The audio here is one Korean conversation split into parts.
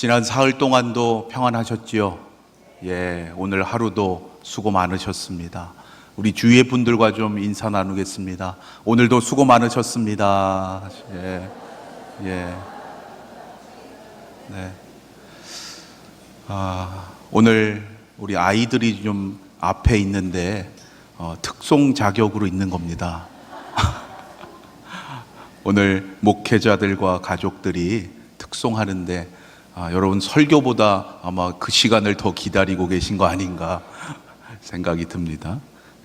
지난 사흘 동안도 평안하셨지요? 예, 오늘 하루도 수고 많으셨습니다. 우리 주위의 분들과 좀 인사 나누겠습니다. 오늘도 수고 많으셨습니다. 예, 예, 네. 오늘 우리 아이들이 좀 앞에 있는데 특송 자격으로 있는 겁니다. 오늘 목회자들과 가족들이 특송하는데 여러분 설교보다 아마 그 시간을 더 기다리고 계신 거 아닌가 생각이 듭니다.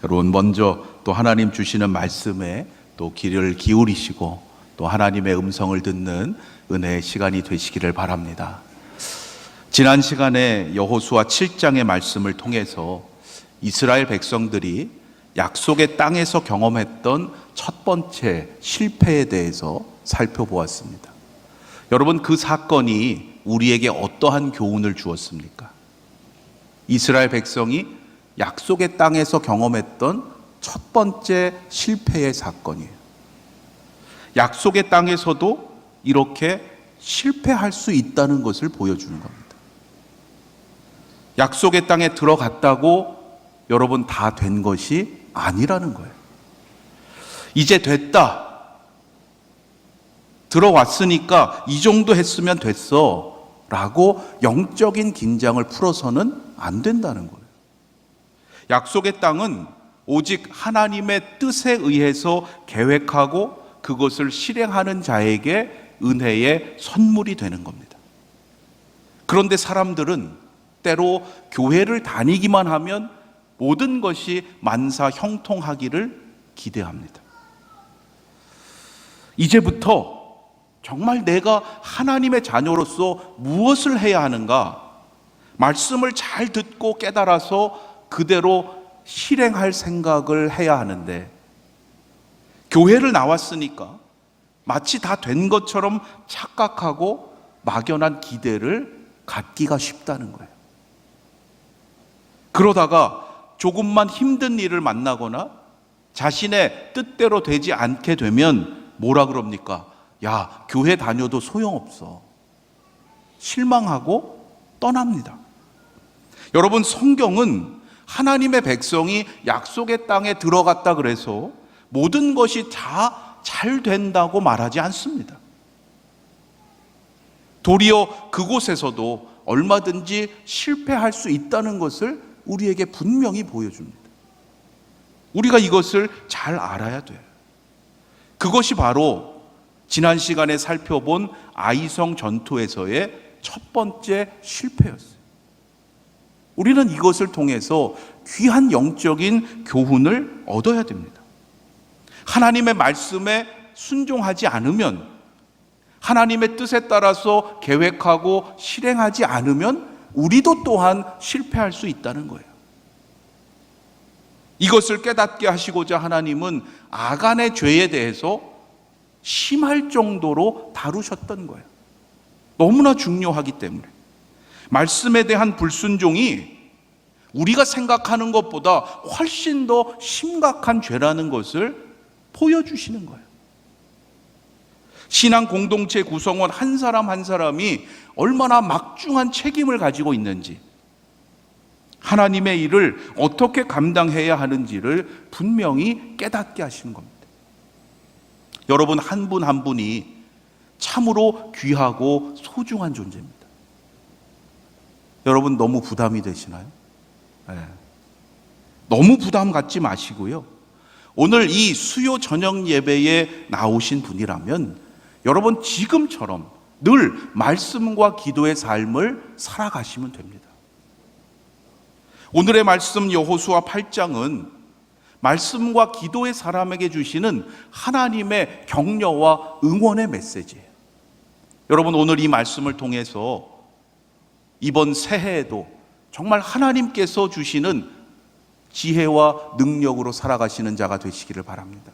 여러분 먼저 또 하나님 주시는 말씀에 또 귀를 기울이시고 또 하나님의 음성을 듣는 은혜의 시간이 되시기를 바랍니다. 지난 시간에 여호수아 7장의 말씀을 통해서 이스라엘 백성들이 약속의 땅에서 경험했던 첫 번째 실패에 대해서 살펴보았습니다. 여러분, 그 사건이 우리에게 어떠한 교훈을 주었습니까? 이스라엘 백성이 약속의 땅에서 경험했던 첫 번째 실패의 사건이에요. 약속의 땅에서도 이렇게 실패할 수 있다는 것을 보여주는 겁니다. 약속의 땅에 들어갔다고 여러분 다 된 것이 아니라는 거예요. 이제 됐다. 들어왔으니까 이 정도 했으면 됐어 라고 영적인 긴장을 풀어서는 안 된다는 거예요. 약속의 땅은 오직 하나님의 뜻에 의해서 계획하고 그것을 실행하는 자에게 은혜의 선물이 되는 겁니다. 그런데 사람들은 때로 교회를 다니기만 하면 모든 것이 만사 형통하기를 기대합니다. 이제부터 정말 내가 하나님의 자녀로서 무엇을 해야 하는가? 말씀을 잘 듣고 깨달아서 그대로 실행할 생각을 해야 하는데, 교회를 나왔으니까 마치 다 된 것처럼 착각하고 막연한 기대를 갖기가 쉽다는 거예요. 그러다가 조금만 힘든 일을 만나거나 자신의 뜻대로 되지 않게 되면 뭐라 그럽니까? 야, 교회 다녀도 소용없어. 실망하고 떠납니다. 여러분, 성경은 하나님의 백성이 약속의 땅에 들어갔다 그래서 모든 것이 다 잘 된다고 말하지 않습니다. 도리어 그곳에서도 얼마든지 실패할 수 있다는 것을 우리에게 분명히 보여줍니다. 우리가 이것을 잘 알아야 돼요. 그것이 바로 지난 시간에 살펴본 아이성 전투에서의 첫 번째 실패였어요. 우리는 이것을 통해서 귀한 영적인 교훈을 얻어야 됩니다. 하나님의 말씀에 순종하지 않으면, 하나님의 뜻에 따라서 계획하고 실행하지 않으면 우리도 또한 실패할 수 있다는 거예요. 이것을 깨닫게 하시고자 하나님은 아간의 죄에 대해서 심할 정도로 다루셨던 거예요. 너무나 중요하기 때문에. 말씀에 대한 불순종이 우리가 생각하는 것보다 훨씬 더 심각한 죄라는 것을 보여주시는 거예요. 신앙 공동체 구성원 한 사람 한 사람이 얼마나 막중한 책임을 가지고 있는지, 하나님의 일을 어떻게 감당해야 하는지를 분명히 깨닫게 하시는 겁니다. 여러분, 한 분 한 분이 참으로 귀하고 소중한 존재입니다. 여러분, 너무 부담이 되시나요? 네. 너무 부담 갖지 마시고요. 오늘 이 수요 저녁 예배에 나오신 분이라면 여러분 지금처럼 늘 말씀과 기도의 삶을 살아가시면 됩니다. 오늘의 말씀 여호수아 8장은 말씀과 기도의 사람에게 주시는 하나님의 격려와 응원의 메시지예요. 여러분, 오늘 이 말씀을 통해서 이번 새해에도 정말 하나님께서 주시는 지혜와 능력으로 살아가시는 자가 되시기를 바랍니다.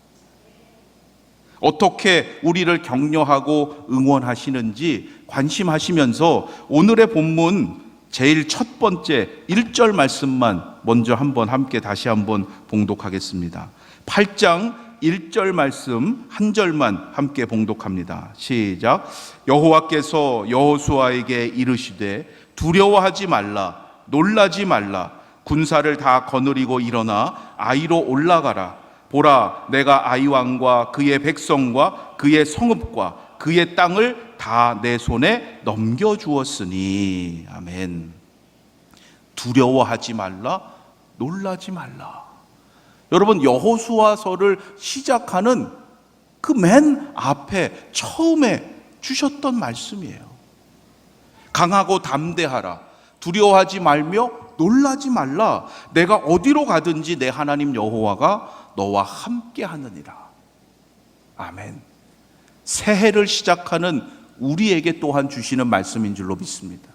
어떻게 우리를 격려하고 응원하시는지 관심하시면서 오늘의 본문 제일 첫 번째 1절 말씀만 먼저 한번 함께 다시 한번 봉독하겠습니다. 8장 1절 말씀 한 절만 함께 봉독합니다. 시작. 여호와께서 여호수아에게 이르시되 두려워하지 말라, 놀라지 말라. 군사를 다 거느리고 일어나 아이로 올라가라. 보라, 내가 아이 왕과 그의 백성과 그의 성읍과 그의 땅을 다 내 손에 넘겨주었으니. 아멘. 두려워하지 말라, 놀라지 말라. 여러분, 여호수아서를 시작하는 그 맨 앞에 처음에 주셨던 말씀이에요. 강하고 담대하라, 두려워하지 말며 놀라지 말라. 내가 어디로 가든지 내 하나님 여호와가 너와 함께 하느니라. 아멘. 새해를 시작하는 우리에게 또한 주시는 말씀인 줄로 믿습니다.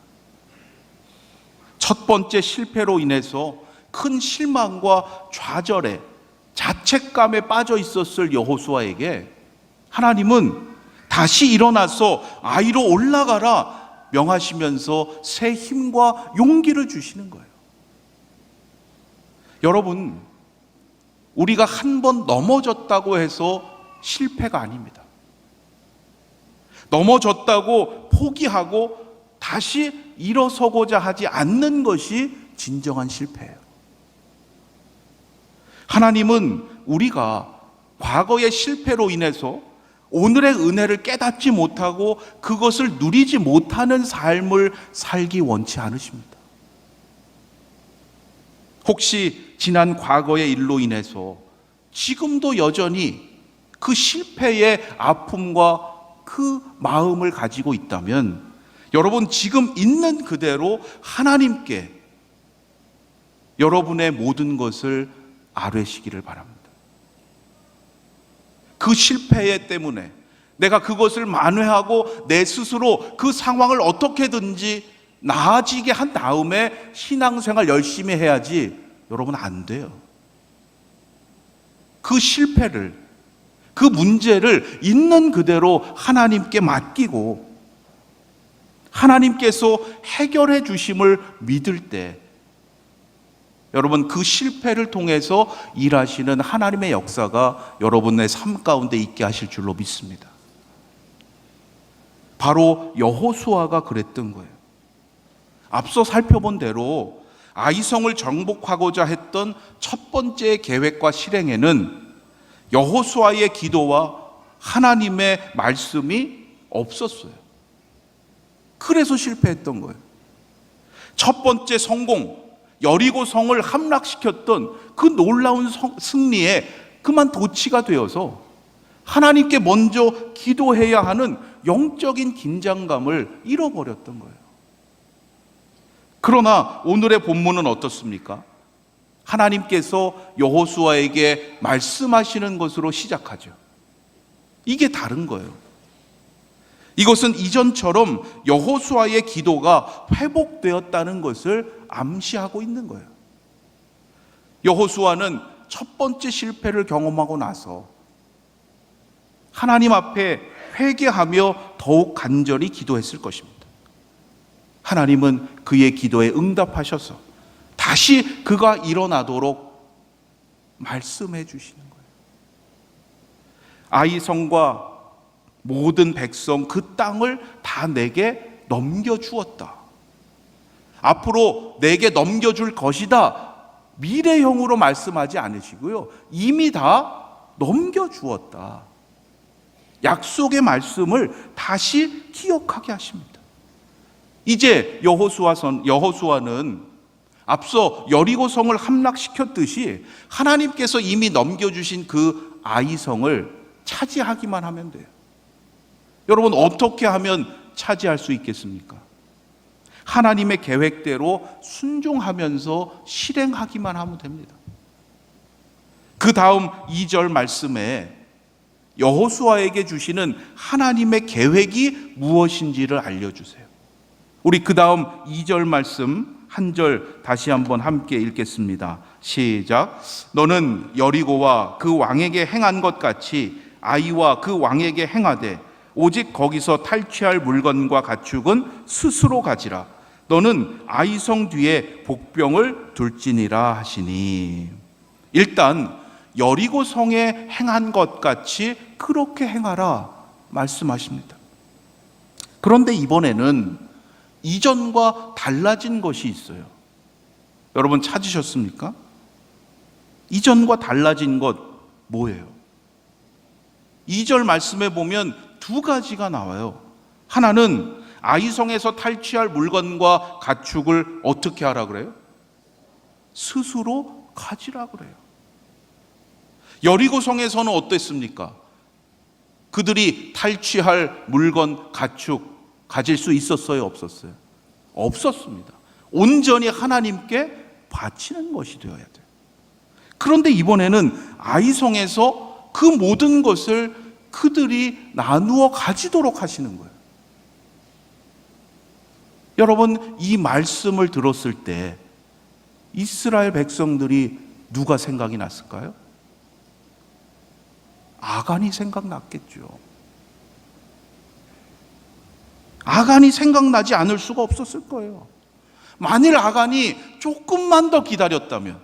첫 번째 실패로 인해서 큰 실망과 좌절에 자책감에 빠져 있었을 여호수아에게 하나님은 다시 일어나서 아이로 올라가라 명하시면서 새 힘과 용기를 주시는 거예요. 여러분, 우리가 한 번 넘어졌다고 해서 실패가 아닙니다. 넘어졌다고 포기하고 다시 일어서고자 하지 않는 것이 진정한 실패예요. 하나님은 우리가 과거의 실패로 인해서 오늘의 은혜를 깨닫지 못하고 그것을 누리지 못하는 삶을 살기 원치 않으십니다. 혹시 지난 과거의 일로 인해서 지금도 여전히 그 실패의 아픔과 그 마음을 가지고 있다면 여러분, 지금 있는 그대로 하나님께 여러분의 모든 것을 아뢰시기를 바랍니다. 그 실패 때문에 내가 그것을 만회하고 내 스스로 그 상황을 어떻게든지 나아지게 한 다음에 신앙생활 열심히 해야지, 여러분, 안 돼요. 그 실패를, 그 문제를 있는 그대로 하나님께 맡기고 하나님께서 해결해 주심을 믿을 때 여러분, 그 실패를 통해서 일하시는 하나님의 역사가 여러분의 삶 가운데 있게 하실 줄로 믿습니다. 바로 여호수아가 그랬던 거예요. 앞서 살펴본 대로 아이성을 정복하고자 했던 첫 번째 계획과 실행에는 여호수아의 기도와 하나님의 말씀이 없었어요. 그래서 실패했던 거예요. 첫 번째 성공, 여리고 성을 함락시켰던 그 놀라운 승리에 그만 도취가 되어서 하나님께 먼저 기도해야 하는 영적인 긴장감을 잃어버렸던 거예요. 그러나 오늘의 본문은 어떻습니까? 하나님께서 여호수아에게 말씀하시는 것으로 시작하죠. 이게 다른 거예요. 이것은 이전처럼 여호수아의 기도가 회복되었다는 것을 암시하고 있는 거예요. 여호수아는 첫 번째 실패를 경험하고 나서 하나님 앞에 회개하며 더욱 간절히 기도했을 것입니다. 하나님은 그의 기도에 응답하셔서 다시 그가 일어나도록 말씀해 주시는 거예요. 아이성과 모든 백성 그 땅을 다 내게 넘겨주었다. 앞으로 내게 넘겨줄 것이다. 미래형으로 말씀하지 않으시고요, 이미 다 넘겨주었다. 약속의 말씀을 다시 기억하게 하십니다. 이제 여호수아는 앞서 여리고성을 함락시켰듯이 하나님께서 이미 넘겨주신 그 아이성을 차지하기만 하면 돼요. 여러분, 어떻게 하면 차지할 수 있겠습니까? 하나님의 계획대로 순종하면서 실행하기만 하면 됩니다. 그 다음 2절 말씀에 여호수아에게 주시는 하나님의 계획이 무엇인지를 알려주세요. 우리 그 다음 2절 말씀 한 절 다시 한번 함께 읽겠습니다. 시작. 너는 여리고와 그 왕에게 행한 것 같이 아이와 그 왕에게 행하되 오직 거기서 탈취할 물건과 가축은 스스로 가지라. 너는 아이성 뒤에 복병을 둘지니라 하시니. 일단 여리고 성에 행한 것 같이 그렇게 행하라 말씀하십니다. 그런데 이번에는 이전과 달라진 것이 있어요. 여러분 찾으셨습니까? 이전과 달라진 것 뭐예요? 2절 말씀에 보면 두 가지가 나와요. 하나는 아이성에서 탈취할 물건과 가축을 어떻게 하라 그래요? 스스로 가지라 그래요. 여리고성에서는 어땠습니까? 그들이 탈취할 물건, 가축 가질 수 있었어요? 없었어요? 없었습니다. 온전히 하나님께 바치는 것이 되어야 돼요. 그런데 이번에는 아이성에서 그 모든 것을 그들이 나누어 가지도록 하시는 거예요. 여러분, 이 말씀을 들었을 때 이스라엘 백성들이 누가 생각이 났을까요? 아간이 생각났겠죠. 아간이 생각나지 않을 수가 없었을 거예요. 만일 아간이 조금만 더 기다렸다면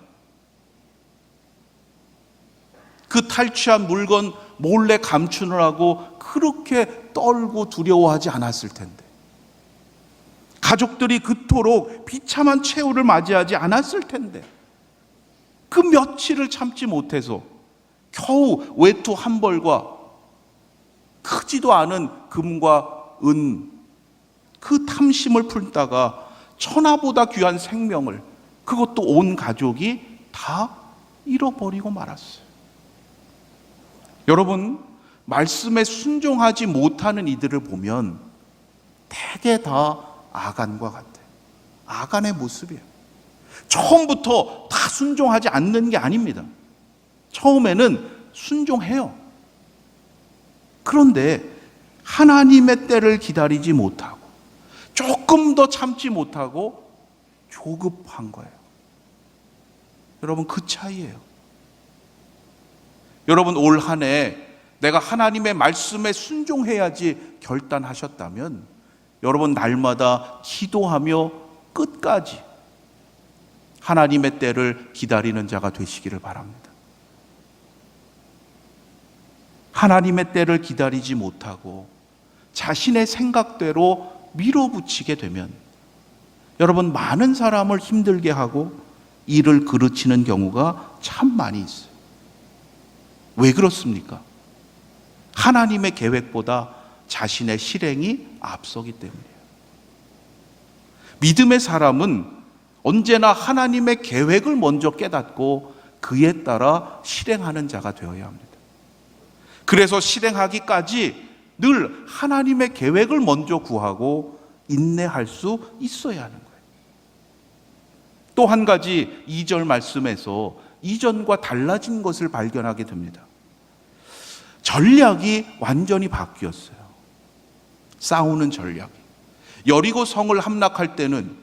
그 탈취한 물건 몰래 감추느라고 그렇게 떨고 두려워하지 않았을 텐데, 가족들이 그토록 비참한 최후를 맞이하지 않았을 텐데, 그 며칠을 참지 못해서 겨우 외투 한 벌과 크지도 않은 금과 은, 그 탐심을 풀다가 천하보다 귀한 생명을, 그것도 온 가족이 다 잃어버리고 말았어요. 여러분, 말씀에 순종하지 못하는 이들을 보면 대개 다 아간과 같아요. 아간의 모습이에요. 처음부터 다 순종하지 않는 게 아닙니다. 처음에는 순종해요. 그런데 하나님의 때를 기다리지 못하고 조금 더 참지 못하고 조급한 거예요. 여러분, 그 차이예요. 여러분, 올 한 해 내가 하나님의 말씀에 순종해야지 결단하셨다면 여러분, 날마다 기도하며 끝까지 하나님의 때를 기다리는 자가 되시기를 바랍니다. 하나님의 때를 기다리지 못하고 자신의 생각대로 밀어붙이게 되면 여러분, 많은 사람을 힘들게 하고 일을 그르치는 경우가 참 많이 있어요. 왜 그렇습니까? 하나님의 계획보다 자신의 실행이 앞서기 때문이에요. 믿음의 사람은 언제나 하나님의 계획을 먼저 깨닫고 그에 따라 실행하는 자가 되어야 합니다. 그래서 실행하기까지 늘 하나님의 계획을 먼저 구하고 인내할 수 있어야 하는 거예요. 또 한 가지 2절 말씀에서 이전과 달라진 것을 발견하게 됩니다. 전략이 완전히 바뀌었어요. 싸우는 전략이. 여리고 성을 함락할 때는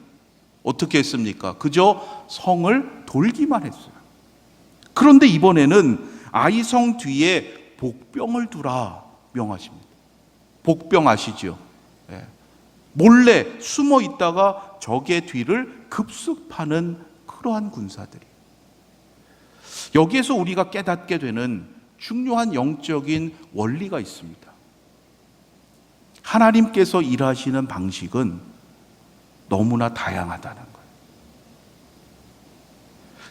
어떻게 했습니까? 그저 성을 돌기만 했어요. 그런데 이번에는 아이성 뒤에 복병을 두라 명하십니다. 복병 아시죠? 네. 몰래 숨어 있다가 적의 뒤를 급습하는 그러한 군사들이. 여기에서 우리가 깨닫게 되는 중요한 영적인 원리가 있습니다. 하나님께서 일하시는 방식은 너무나 다양하다는 거예요.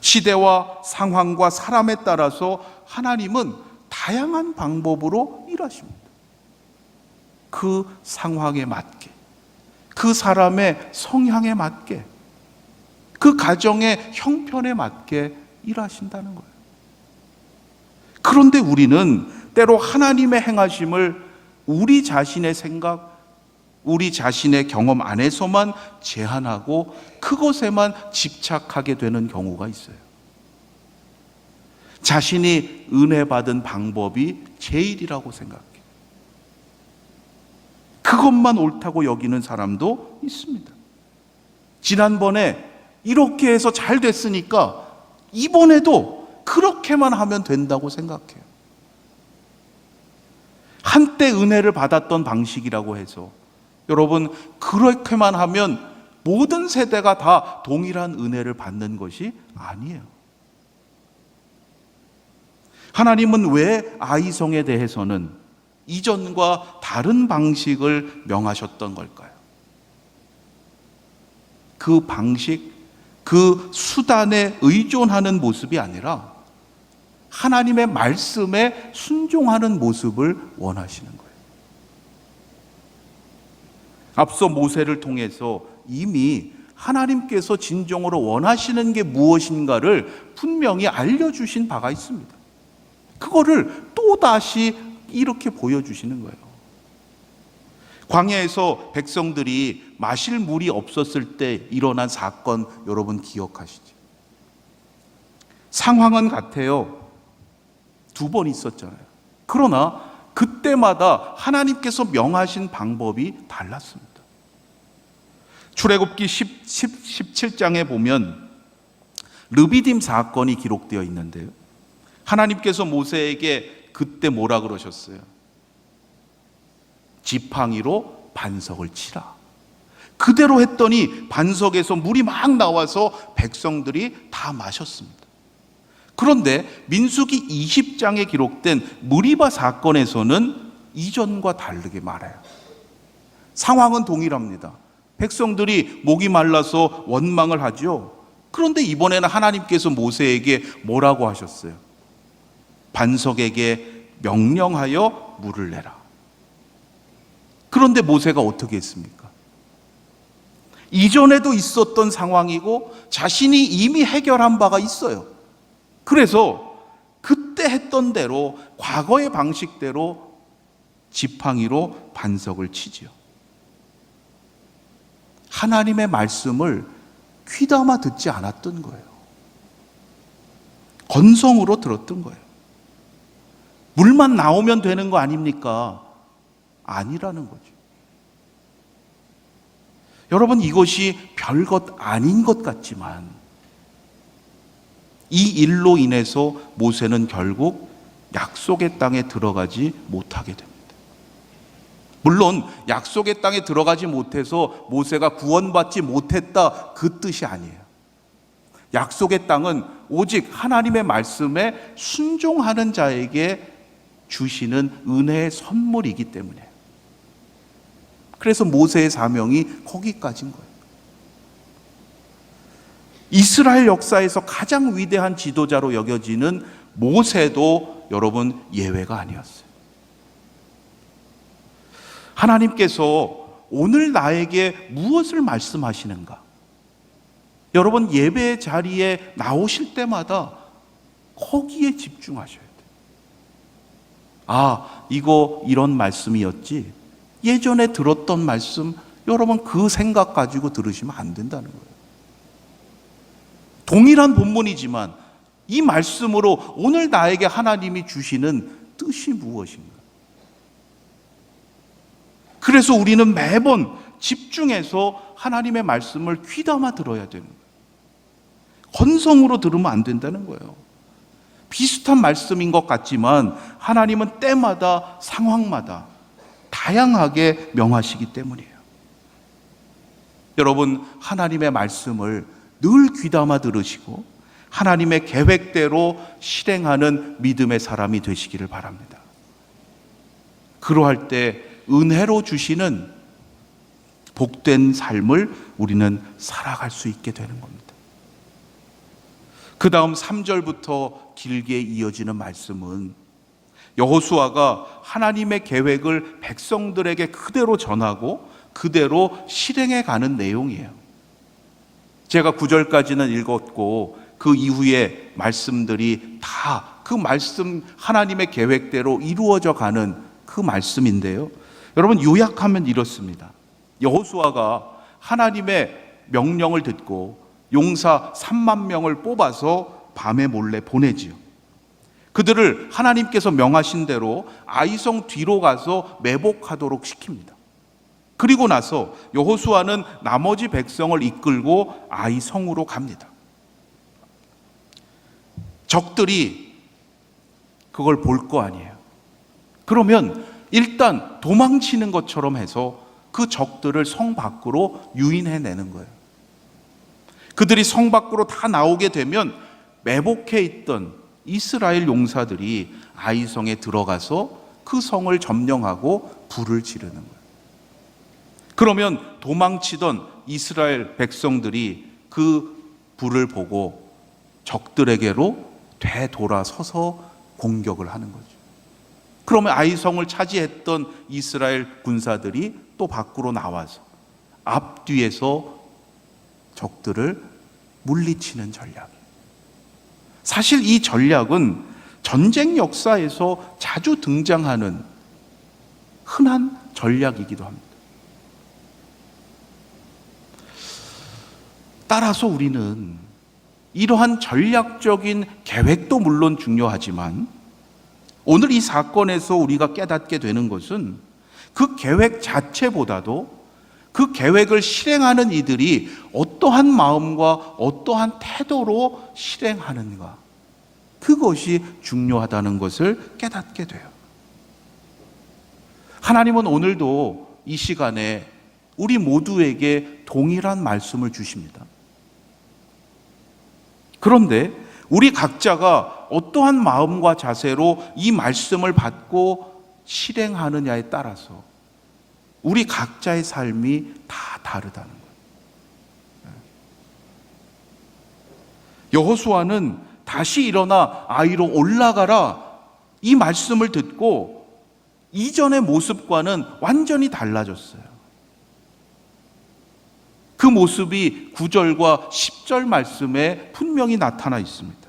시대와 상황과 사람에 따라서 하나님은 다양한 방법으로 일하십니다. 그 상황에 맞게, 그 사람의 성향에 맞게, 그 가정의 형편에 맞게 일하신다는 거예요. 그런데 우리는 때로 하나님의 행하심을 우리 자신의 생각, 우리 자신의 경험 안에서만 제한하고 그것에만 집착하게 되는 경우가 있어요. 자신이 은혜 받은 방법이 제일이라고 생각해요. 그것만 옳다고 여기는 사람도 있습니다. 지난번에 이렇게 해서 잘 됐으니까 이번에도 그렇게만 하면 된다고 생각해요. 한때 은혜를 받았던 방식이라고 해서 여러분, 그렇게만 하면 모든 세대가 다 동일한 은혜를 받는 것이 아니에요. 하나님은 왜 아이성에 대해서는 이전과 다른 방식을 명하셨던 걸까요? 그 방식, 그 수단에 의존하는 모습이 아니라 하나님의 말씀에 순종하는 모습을 원하시는 거예요. 앞서 모세를 통해서 이미 하나님께서 진정으로 원하시는 게 무엇인가를 분명히 알려주신 바가 있습니다. 그거를 또다시 이렇게 보여주시는 거예요. 광야에서 백성들이 마실 물이 없었을 때 일어난 사건, 여러분 기억하시죠? 상황은 같아요. 2번 있었잖아요. 그러나 그때마다 하나님께서 명하신 방법이 달랐습니다. 출애굽기 17장에 보면 르비딤 사건이 기록되어 있는데요. 하나님께서 모세에게 그때 뭐라 그러셨어요? 지팡이로 반석을 치라. 그대로 했더니 반석에서 물이 막 나와서 백성들이 다 마셨습니다. 그런데 민수기 20장에 기록된 무리바 사건에서는 이전과 다르게 말해요. 상황은 동일합니다. 백성들이 목이 말라서 원망을 하죠. 그런데 이번에는 하나님께서 모세에게 뭐라고 하셨어요? 반석에게 명령하여 물을 내라. 그런데 모세가 어떻게 했습니까? 이전에도 있었던 상황이고 자신이 이미 해결한 바가 있어요. 그래서 그때 했던 대로, 과거의 방식대로 지팡이로 반석을 치지요. 하나님의 말씀을 귀담아 듣지 않았던 거예요. 건성으로 들었던 거예요. 물만 나오면 되는 거 아닙니까? 아니라는 거죠. 여러분, 이것이 별것 아닌 것 같지만 이 일로 인해서 모세는 결국 약속의 땅에 들어가지 못하게 됩니다. 물론 약속의 땅에 들어가지 못해서 모세가 구원받지 못했다, 그 뜻이 아니에요. 약속의 땅은 오직 하나님의 말씀에 순종하는 자에게 주시는 은혜의 선물이기 때문에, 그래서 모세의 사명이 거기까지인 거예요. 이스라엘 역사에서 가장 위대한 지도자로 여겨지는 모세도 여러분 예외가 아니었어요. 하나님께서 오늘 나에게 무엇을 말씀하시는가? 여러분, 예배 자리에 나오실 때마다 거기에 집중하셔야 돼요. 아, 이거 이런 말씀이었지. 예전에 들었던 말씀, 여러분 그 생각 가지고 들으시면 안 된다는 거예요. 동일한 본문이지만 이 말씀으로 오늘 나에게 하나님이 주시는 뜻이 무엇인가? 그래서 우리는 매번 집중해서 하나님의 말씀을 귀담아 들어야 되는 거예요. 건성으로 들으면 안 된다는 거예요. 비슷한 말씀인 것 같지만 하나님은 때마다 상황마다 다양하게 명하시기 때문이에요. 여러분, 하나님의 말씀을 늘 귀담아 들으시고 하나님의 계획대로 실행하는 믿음의 사람이 되시기를 바랍니다. 그러할 때 은혜로 주시는 복된 삶을 우리는 살아갈 수 있게 되는 겁니다. 그 다음 3절부터 길게 이어지는 말씀은 여호수아가 하나님의 계획을 백성들에게 그대로 전하고 그대로 실행해 가는 내용이에요. 제가 9절까지는 읽었고 그 이후에 말씀들이 다 그 말씀, 하나님의 계획대로 이루어져 가는 그 말씀인데요. 여러분, 요약하면 이렇습니다. 여호수아가 하나님의 명령을 듣고 용사 3만 명을 뽑아서 밤에 몰래 보내지요. 그들을 하나님께서 명하신 대로 아이성 뒤로 가서 매복하도록 시킵니다. 그리고 나서 여호수아는 나머지 백성을 이끌고 아이성으로 갑니다. 적들이 그걸 볼 거 아니에요. 그러면 일단 도망치는 것처럼 해서 그 적들을 성 밖으로 유인해내는 거예요. 그들이 성 밖으로 다 나오게 되면 매복해 있던 이스라엘 용사들이 아이성에 들어가서 그 성을 점령하고 불을 지르는 거예요. 그러면 도망치던 이스라엘 백성들이 그 불을 보고 적들에게로 되돌아서서 공격을 하는 거죠. 그러면 아이성을 차지했던 이스라엘 군사들이 또 밖으로 나와서 앞뒤에서 적들을 물리치는 전략이에요. 사실 이 전략은 전쟁 역사에서 자주 등장하는 흔한 전략이기도 합니다. 따라서 우리는 이러한 전략적인 계획도 물론 중요하지만 오늘 이 사건에서 우리가 깨닫게 되는 것은 그 계획 자체보다도 그 계획을 실행하는 이들이 어떠한 마음과 어떠한 태도로 실행하는가, 그것이 중요하다는 것을 깨닫게 돼요. 하나님은 오늘도 이 시간에 우리 모두에게 동일한 말씀을 주십니다. 그런데 우리 각자가 어떠한 마음과 자세로 이 말씀을 받고 실행하느냐에 따라서 우리 각자의 삶이 다 다르다는 거예요. 여호수아는 다시 일어나 아이로 올라가라, 이 말씀을 듣고 이전의 모습과는 완전히 달라졌어요. 그 모습이 9절과 10절 말씀에 분명히 나타나 있습니다.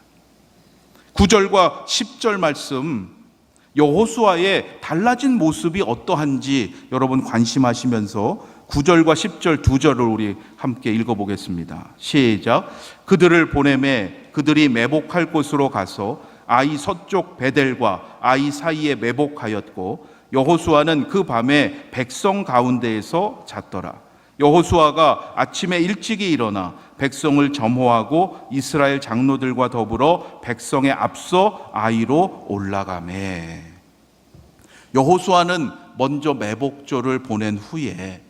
9절과 10절 말씀, 여호수아의 달라진 모습이 어떠한지 여러분 관심하시면서 9절과 10절 두 절을 우리 함께 읽어보겠습니다. 시작. 그들을 보내매 그들이 매복할 곳으로 가서 아이 서쪽 베델과 아이 사이에 매복하였고 여호수아는 그 밤에 백성 가운데에서 잤더라. 여호수아가 아침에 일찍이 일어나 백성을 점호하고 이스라엘 장로들과 더불어 백성에 앞서 아이로 올라가매. 여호수아는 먼저 매복조를 보낸 후에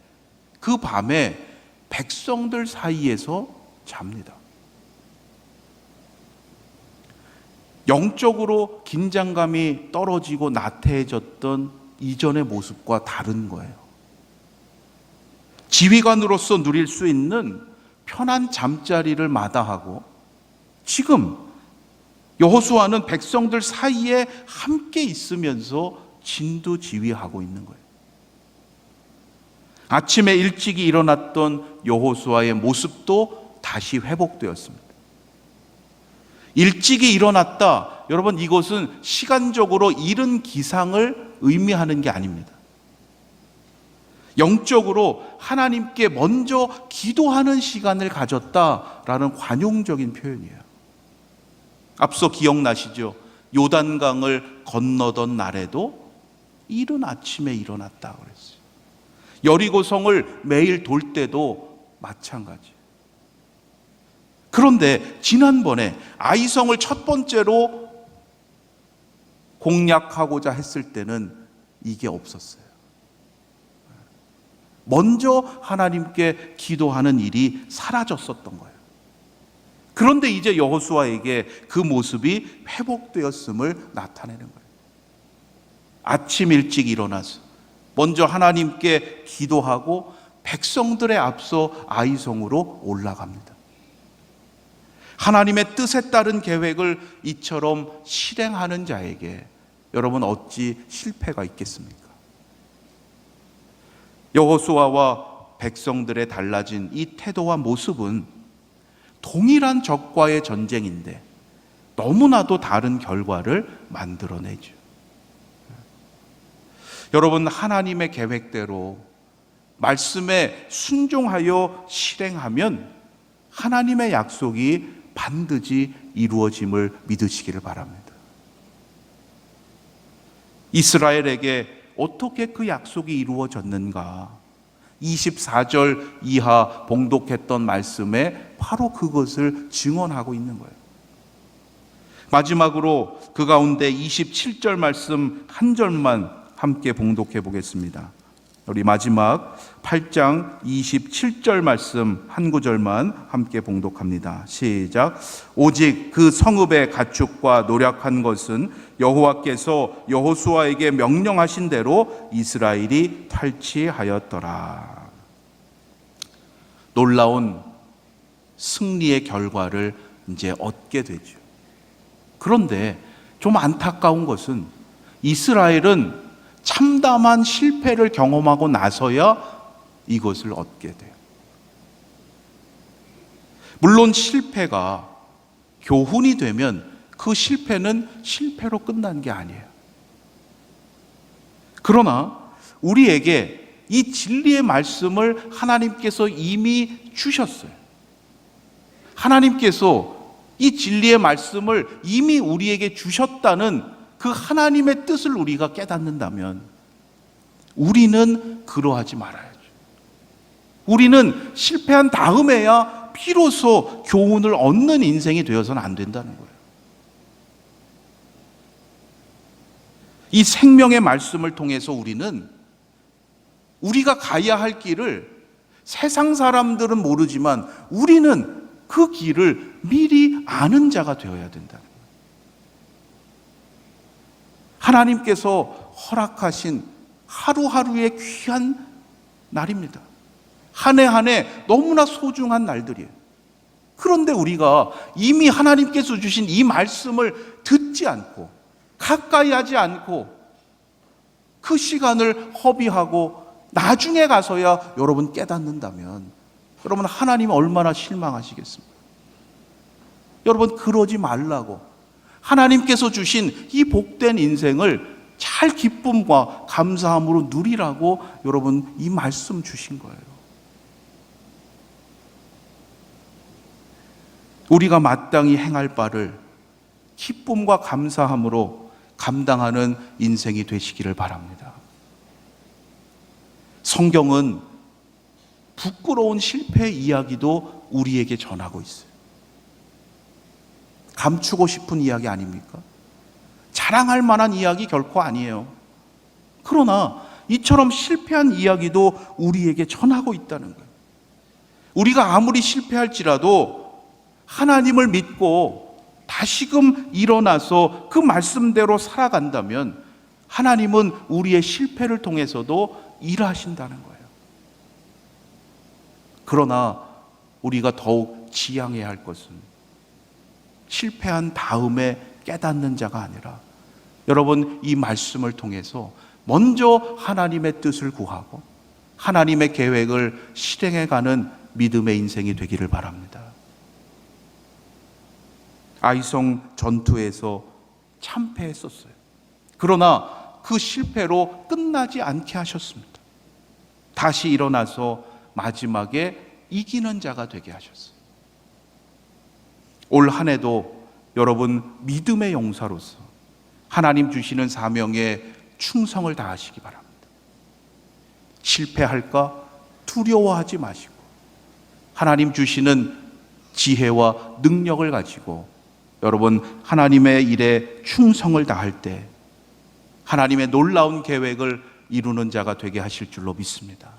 그 밤에 백성들 사이에서 잡니다. 영적으로 긴장감이 떨어지고 나태해졌던 이전의 모습과 다른 거예요. 지휘관으로서 누릴 수 있는 편한 잠자리를 마다하고 지금 여호수아는 백성들 사이에 함께 있으면서 진두지휘하고 있는 거예요. 아침에 일찍이 일어났던 여호수아의 모습도 다시 회복되었습니다. 일찍이 일어났다, 여러분, 이것은 시간적으로 이른 기상을 의미하는 게 아닙니다. 영적으로 하나님께 먼저 기도하는 시간을 가졌다라는 관용적인 표현이에요. 앞서 기억나시죠? 요단강을 건너던 날에도 이른 아침에 일어났다 그랬어요. 여리고성을 매일 돌 때도 마찬가지. 그런데 지난번에 아이성을 첫 번째로 공략하고자 했을 때는 이게 없었어요. 먼저 하나님께 기도하는 일이 사라졌었던 거예요. 그런데 이제 여호수아에게 그 모습이 회복되었음을 나타내는 거예요. 아침 일찍 일어나서 먼저 하나님께 기도하고 백성들의 앞서 아이성으로 올라갑니다. 하나님의 뜻에 따른 계획을 이처럼 실행하는 자에게 여러분 어찌 실패가 있겠습니까? 여호수아와 백성들의 달라진 이 태도와 모습은 동일한 적과의 전쟁인데 너무나도 다른 결과를 만들어내죠. 여러분, 하나님의 계획대로 말씀에 순종하여 실행하면 하나님의 약속이 반드시 이루어짐을 믿으시기를 바랍니다. 이스라엘에게 어떻게 그 약속이 이루어졌는가? 24절 이하 봉독했던 말씀에 바로 그것을 증언하고 있는 거예요. 마지막으로 그 가운데 27절 말씀 한 절만 함께 봉독해 보겠습니다. 우리 마지막 8장 27절 말씀 한 구절만 함께 봉독합니다. 시작. 오직 그 성읍의 가축과 노력한 것은 여호와께서 여호수아에게 명령하신 대로 이스라엘이 탈취하였더라. 놀라운 승리의 결과를 이제 얻게 되죠. 그런데 좀 안타까운 것은 이스라엘은 참담한 실패를 경험하고 나서야 이것을 얻게 돼요. 물론 실패가 교훈이 되면 그 실패는 실패로 끝난 게 아니에요. 그러나 우리에게 이 진리의 말씀을 하나님께서 이미 주셨어요. 하나님께서 이 진리의 말씀을 이미 우리에게 주셨다는 그 하나님의 뜻을 우리가 깨닫는다면 우리는 그러하지 말아야죠. 우리는 실패한 다음에야 비로소 교훈을 얻는 인생이 되어서는 안 된다는 거예요. 이 생명의 말씀을 통해서 우리는 우리가 가야 할 길을 세상 사람들은 모르지만 우리는 그 길을 미리 아는 자가 되어야 된다. 하나님께서 허락하신 하루하루의 귀한 날입니다. 한 해 한 해 너무나 소중한 날들이에요. 그런데 우리가 이미 하나님께서 주신 이 말씀을 듣지 않고 가까이 하지 않고 그 시간을 허비하고 나중에 가서야 여러분 깨닫는다면 여러분 하나님 얼마나 실망하시겠습니까? 여러분 그러지 말라고 하나님께서 주신 이 복된 인생을 잘 기쁨과 감사함으로 누리라고 여러분 이 말씀 주신 거예요. 우리가 마땅히 행할 바를 기쁨과 감사함으로 감당하는 인생이 되시기를 바랍니다. 성경은 부끄러운 실패 이야기도 우리에게 전하고 있어요. 감추고 싶은 이야기 아닙니까? 자랑할 만한 이야기 결코 아니에요. 그러나 이처럼 실패한 이야기도 우리에게 전하고 있다는 거예요. 우리가 아무리 실패할지라도 하나님을 믿고 다시금 일어나서 그 말씀대로 살아간다면 하나님은 우리의 실패를 통해서도 일하신다는 거예요. 그러나 우리가 더욱 지양해야 할 것은 실패한 다음에 깨닫는 자가 아니라 여러분 이 말씀을 통해서 먼저 하나님의 뜻을 구하고 하나님의 계획을 실행해가는 믿음의 인생이 되기를 바랍니다. 아이성 전투에서 참패했었어요. 그러나 그 실패로 끝나지 않게 하셨습니다. 다시 일어나서 마지막에 이기는 자가 되게 하셨어요. 올 한 해도 여러분 믿음의 용사로서 하나님 주시는 사명에 충성을 다하시기 바랍니다. 실패할까 두려워하지 마시고 하나님 주시는 지혜와 능력을 가지고 여러분 하나님의 일에 충성을 다할 때 하나님의 놀라운 계획을 이루는 자가 되게 하실 줄로 믿습니다.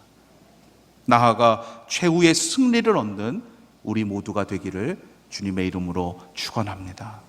나아가 최후의 승리를 얻는 우리 모두가 되기를 주님의 이름으로 축원합니다.